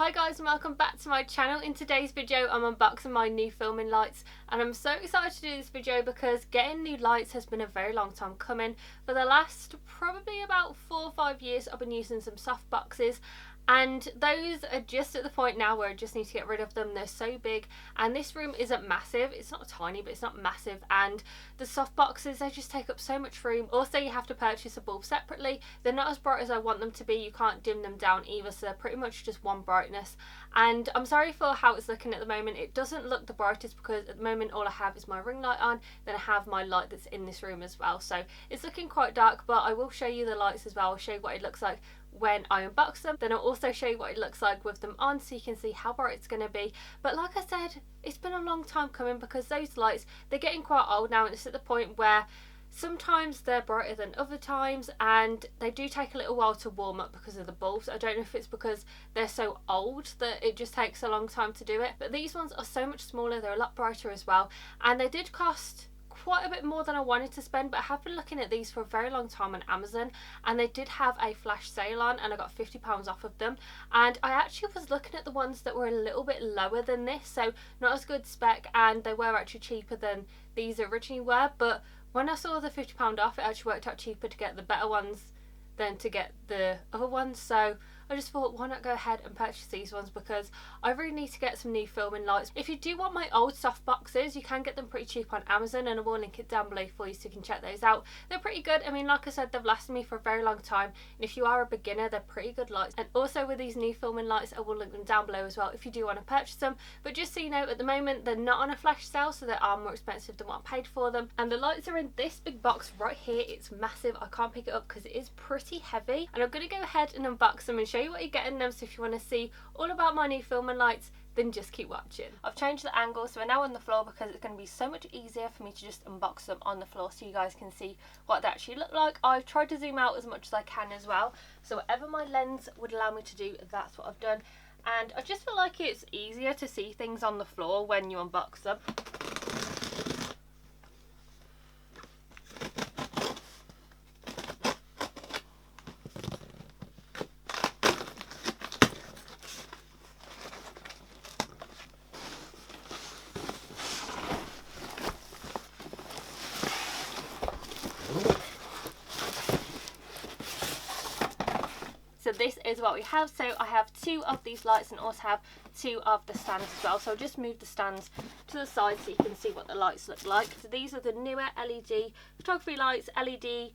Hi guys and welcome back to my channel. In today's video I'm unboxing my new filming lights and I'm so excited to do this video because getting new lights has been a very long time coming. For the last probably about 4 or 5 years I've been using some soft boxes and those are just at the point now where I just need to get rid of them. They're so big and this room isn't massive. It's not tiny but it's not massive, and the soft boxes, they just take up so much room. Also you have to purchase a bulb separately. They're not as bright as I want them to be. You can't dim them down either, so they're pretty much just one brightness. And I'm sorry for how it's looking at the moment. It doesn't look the brightest because at the moment all I have is my ring light on, then I have my light that's in this room as well, so it's looking quite dark. But I will show you the lights as well. I'll show you what it looks like when I unbox them, then I'll also show you what it looks like with them on so you can see how bright it's going to be. But like I said, it's been a long time coming because those lights, they're getting quite old now and it's at the point where sometimes they're brighter than other times and they do take a little while to warm up because of the bulbs. I don't know if it's because they're so old that it just takes a long time to do it, but these ones are so much smaller, they're a lot brighter as well, and they did cost quite a bit more than I wanted to spend. But I have been looking at these for a very long time on Amazon and they did have a flash sale on and I got £50 off of them, and I actually was looking at the ones that were a little bit lower than this, so not as good spec, and they were actually cheaper than these originally were. But when I saw the £50 off, it actually worked out cheaper to get the better ones than to get the other ones, so I just thought, why not go ahead and purchase these ones because I really need to get some new filming lights. If you do want my old soft boxes, you can get them pretty cheap on Amazon and I will link it down below for you so you can check those out. They're pretty good. I mean, like I said, they've lasted me for a very long time, and if you are a beginner, they're pretty good lights. And also with these new filming lights, I will link them down below as well if you do want to purchase them. But just so you know, at the moment they're not on a flash sale, so they are more expensive than what I paid for them. And the lights are in this big box right here. It's massive. I can't pick it up because it is pretty heavy, and I'm going to go ahead and unbox them and show you what you get in them. So if you want to see all about my new filming lights, then just keep watching. I've changed the angle so we're now on the floor because it's going to be so much easier for me to just unbox them on the floor so you guys can see what they actually look like. I've tried to zoom out as much as I can as well, so whatever my lens would allow me to do, that's what I've done. And I just feel like it's easier to see things on the floor when you unbox them. So this is what we have. So I have 2 of these lights and also have 2 of the stands as well. So I'll just move the stands to the side so you can see what the lights look like. So these are the newer LED photography lights, LED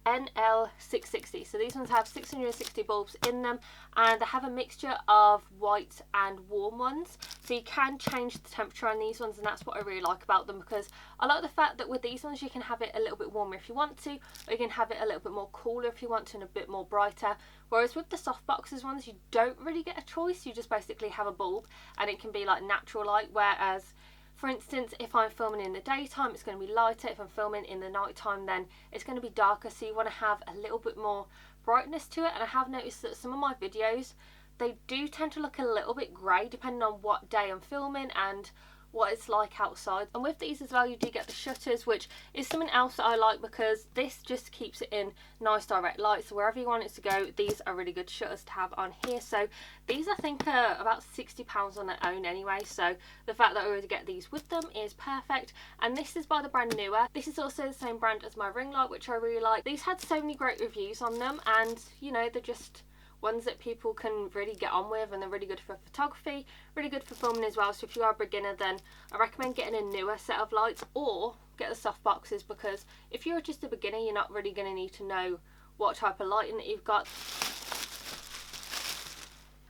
NL660. So these ones have 660 bulbs in them and they have a mixture of white and warm ones, so you can change the temperature on these ones, and that's what I really like about them because I like the fact that with these ones you can have it a little bit warmer if you want to, or you can have it a little bit more cooler if you want to and a bit more brighter. Whereas with the soft boxes ones you don't really get a choice, you just basically have a bulb and it can be like natural light. Whereas for instance, if I'm filming in the daytime, it's going to be lighter. If I'm filming in the night time, then it's going to be darker. So you want to have a little bit more brightness to it. And I have noticed that some of my videos, they do tend to look a little bit grey depending on what day I'm filming and what it's like outside. And with these as well, you do get the shutters, which is something else that I like because this just keeps it in nice direct light, so wherever you want it to go, these are really good shutters to have on here. So these I think are about £60 on their own anyway, so the fact that I already get these with them is perfect. And this is by the brand Newer. This is also the same brand as my ring light, which I really like. These had so many great reviews on them, and you know, they're just ones that people can really get on with, and they're really good for photography, really good for filming as well. So if you are a beginner, then I recommend getting a Newer set of lights or get the soft boxes, because if you're just a beginner, you're not really going to need to know what type of lighting that you've got.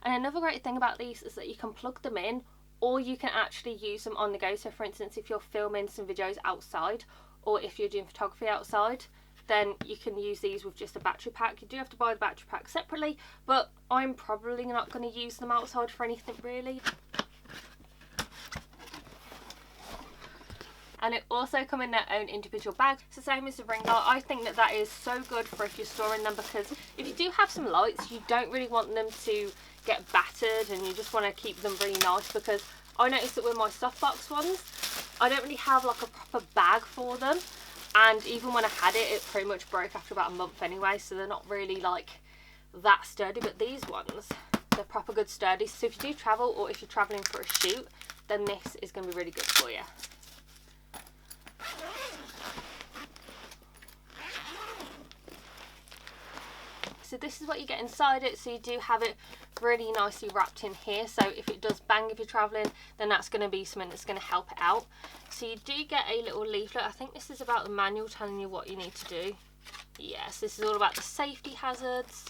And another great thing about these is that you can plug them in or you can actually use them on the go. So for instance, if you're filming some videos outside or if you're doing photography outside, then you can use these with just a battery pack. You do have to buy the battery pack separately, but I'm probably not going to use them outside for anything really. And it also come in their own individual bags. It's the same as the ring light. I think that that is so good for if you're storing them, because if you do have some lights, you don't really want them to get battered and you just want to keep them really nice, because I noticed that with my softbox ones, I don't really have like a proper bag for them. And even when I had it, it pretty much broke after about a month anyway, so they're not really like that sturdy. But these ones, they're proper good sturdy. So if you do travel or if you're travelling for a shoot, then this is going to be really good for you. So this is what you get inside it. So you do have it really nicely wrapped in here. So if it does bang if you're travelling, then that's going to be something that's going to help it out. So you do get a little leaflet. I think this is about the manual telling you what you need to do. Yes, this is all about the safety hazards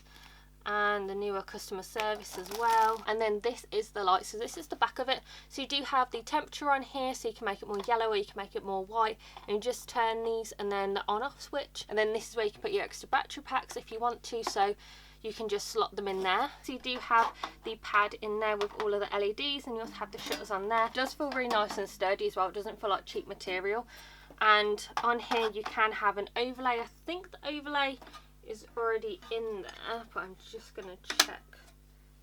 and the newer customer service as well. And then this is the light. So this is the back of it. So you do have the temperature on here, so you can make it more yellow or you can make it more white, and you just turn these and then the on off switch. And then this is where you can put your extra battery packs if you want to, so you can just slot them in there. So you do have the pad in there with all of the LEDs, and you also have the shutters on there. It does feel really nice and sturdy as well. It doesn't feel like cheap material. And on here you can have an overlay. I think the overlay is already in there, but I'm just gonna check.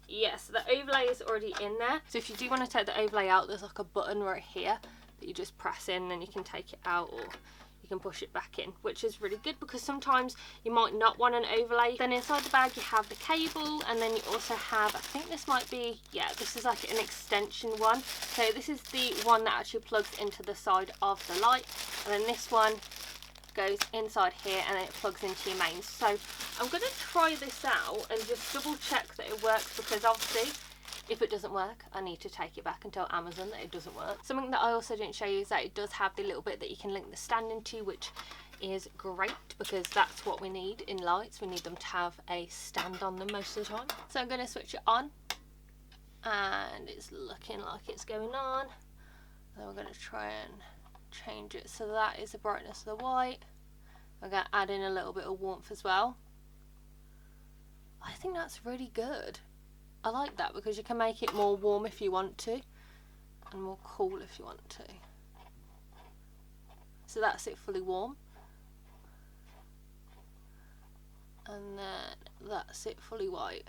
Yes, the overlay is already in there. So if you do want to take the overlay out, there's like a button right here that you just press in and you can take it out, or you can push it back in, which is really good because sometimes you might not want an overlay. Then inside the bag you have the cable, and then you also have, I think this might be, yeah, this is like an extension one. So this is the one that actually plugs into the side of the light, and then this one goes inside here and then it plugs into your mains. So I'm going to try this out and just double check that it works, because obviously if it doesn't work I need to take it back and tell Amazon that it doesn't work. Something that I also didn't show you is that it does have the little bit that you can link the stand into, which is great because that's what we need in lights. We need them to have a stand on them most of the time. So I'm going to switch it on and it's looking like it's going on. Then we're going to try and change it, so that is the brightness of the white. I'm going to add in a little bit of warmth as well. I think that's really good. I like that because you can make it more warm if you want to, and more cool if you want to. So that's it fully warm, and then that's it fully white.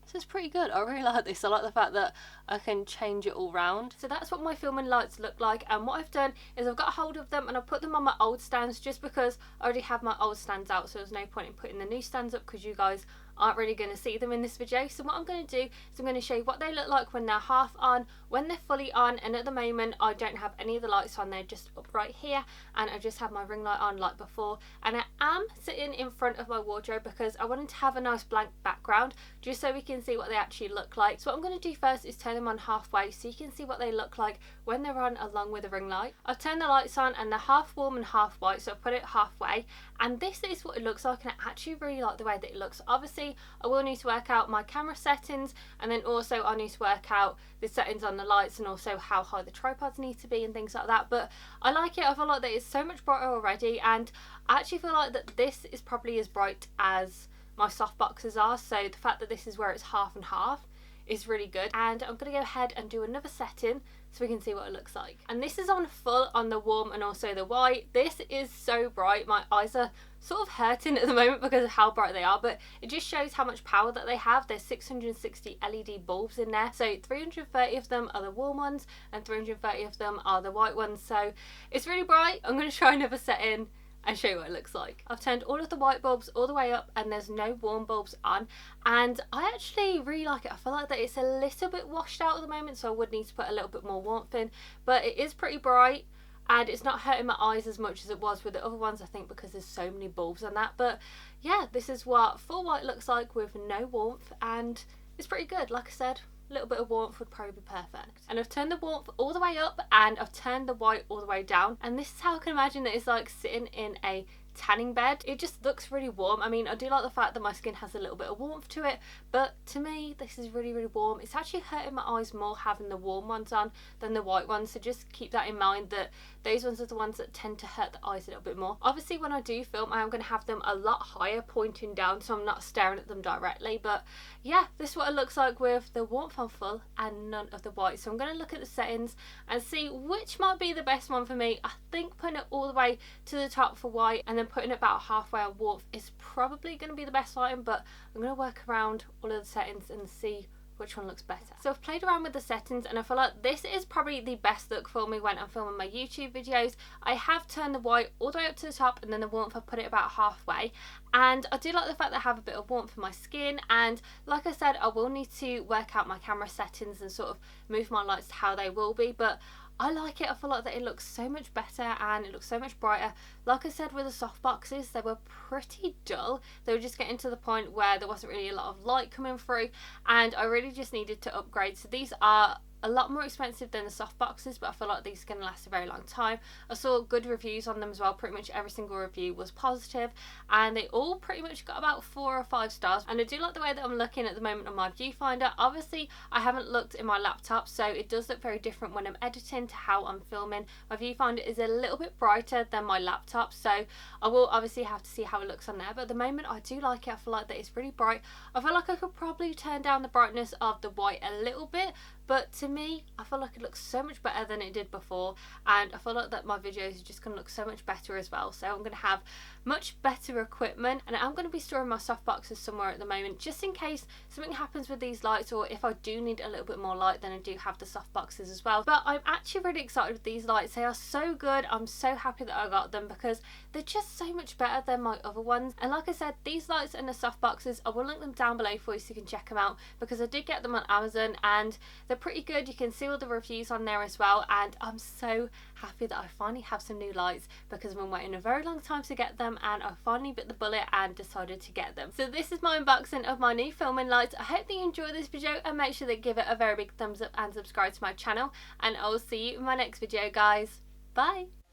So it's pretty good. I really like this. I like the fact that I can change it all round. So that's what my filming lights look like, and what I've done is I've got a hold of them and I've put them on my old stands just because I already have my old stands out, so there's no point in putting the new stands up because you guys aren't really going to see them in this video. So what I'm going to do is I'm going to show you what they look like when they're half on, when they're fully on, and at the moment I don't have any of the lights on. They're just up right here, and I just have my ring light on like before, and I am sitting in front of my wardrobe because I wanted to have a nice blank background just so we can see what they actually look like. So what I'm going to do first is turn them on halfway so you can see what they look like when they're on along with the ring light. I've turned the lights on and they're half warm and half white, so I've put it halfway, and this is what it looks like, and I actually really like the way that it looks. Obviously I will need to work out my camera settings, and then also I need to work out the settings on the lights and also how high the tripods need to be and things like that, but I like it. I feel like that it's so much brighter already, and I actually feel like that this is probably as bright as my soft boxes are, so the fact that this is where it's half and half is really good. And I'm going to go ahead and do another setting so we can see what it looks like. And this is on full on the warm and also the white. This is so bright, my eyes are sort of hurting at the moment because of how bright they are, but it just shows how much power that they have. There's 660 LED bulbs in there, so 330 of them are the warm ones and 330 of them are the white ones, so it's really bright. I'm going to try another setting and show you what it looks like. I've turned all of the white bulbs all the way up and there's no warm bulbs on, and I actually really like it. I feel like that it's a little bit washed out at the moment, so I would need to put a little bit more warmth in, but it is pretty bright and it's not hurting my eyes as much as it was with the other ones, I think because there's so many bulbs on that. But yeah, this is what full white looks like with no warmth, and it's pretty good. Like I said, a little bit of warmth would probably be perfect. And I've turned the warmth all the way up and I've turned the white all the way down, and this is how I can imagine that it's like sitting in a tanning bed. It just looks really warm. I mean, I do like the fact that my skin has a little bit of warmth to it, but to me this is really, really warm. It's actually hurting my eyes more having the warm ones on than the white ones, so just keep that in mind, that those ones are the ones that tend to hurt the eyes a little bit more. Obviously when I do film I am going to have them a lot higher pointing down so I'm not staring at them directly, but yeah, this is what it looks like with the warmth on full and none of the white. So I'm going to look at the settings and see which might be the best one for me. I think putting it all the way to the top for white and then putting it about halfway on warmth is probably going to be the best lighting, but I'm going to work around all of the settings and see which one looks better. So I've played around with the settings and I feel like this is probably the best look for me when I'm filming my YouTube videos. I have turned the white all the way up to the top, and then the warmth I put it about halfway, and I do like the fact that I have a bit of warmth in my skin. And like I said, I will need to work out my camera settings and sort of move my lights to how they will be, but I like it. I feel like that it looks so much better and it looks so much brighter. Like I said, with the soft boxes, they were pretty dull. They were just getting to the point where there wasn't really a lot of light coming through, and I really just needed to upgrade. So these are a lot more expensive than the soft boxes, but I feel like these are going to last a very long time. I saw good reviews on them as well. Pretty much every single review was positive, and they all pretty much got about 4 or 5 stars. And I do like the way that I'm looking at the moment on my viewfinder. Obviously I haven't looked in my laptop, so it does look very different when I'm editing to how I'm filming. My viewfinder is a little bit brighter than my laptop, so I will obviously have to see how it looks on there, but at the moment I do like it. I feel like that it's really bright. I feel like I could probably turn down the brightness of the white a little bit, but to me, I feel like it looks so much better than it did before, and I feel like that my videos are just going to look so much better as well. So I'm going to have much better equipment, and I'm going to be storing my soft boxes somewhere at the moment, just in case something happens with these lights, or if I do need a little bit more light, then I do have the soft boxes as well. But I'm actually really excited with these lights. They are so good. I'm so happy that I got them because they're just so much better than my other ones. And like I said, these lights and the soft boxes, I will link them down below for you so you can check them out, because I did get them on Amazon and they're pretty good. You can see all the reviews on there as well, and I'm so happy that I finally have some new lights because I've been waiting a very long time to get them, and I finally bit the bullet and decided to get them. So this is my unboxing of my new filming lights. I hope that you enjoyed this video, and make sure to give it a very big thumbs up and subscribe to my channel, and I will see you in my next video, guys. Bye.